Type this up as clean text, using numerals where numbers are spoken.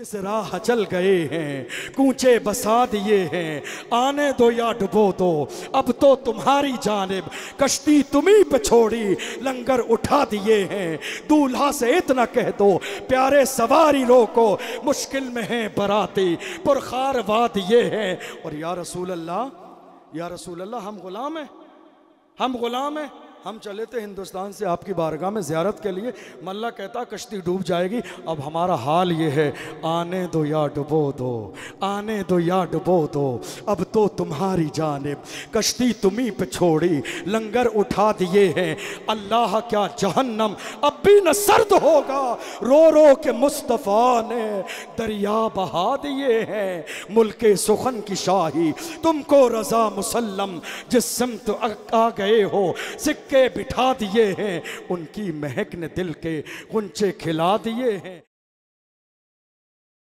किस राह चल गए हैं, कूचे बसा दिए हैं, आने दो या डुबो दो, अब तो तुम्हारी जानिब कश्ती तुम्ही पे छोड़ी, लंगर उठा दिए हैं। दूल्हा से इतना कह दो प्यारे सवारी रोको, मुश्किल में है बराती पुरखार वाद ये है। और या रसूल अल्लाह हम गुलाम हैं, हम गुलाम हैं। हम चले थे हिंदुस्तान से आपकी बारगाह में ज़ियारत के लिए, मल्ला कहता कश्ती डूब जाएगी। अब हमारा हाल ये है, आने दो या डुबो दो, आने दो या डुबो दो, अब तो तुम्हारी जानिब कश्ती तुम्ही पे छोड़ी, लंगर उठा दिए हैं। अल्लाह क्या जहन्नम अब भी न सर्द होगा, रो रो के मुस्तफ़ा ने दरिया बहा दिए हैं। मुल्के सुखन की शाही तुमको रज़ा मुसल्लम, जिस सिमत आ गए हो सिक्के बिठा दिए हैं। उनकी महक ने दिल के गुंचे खिला दिए हैं।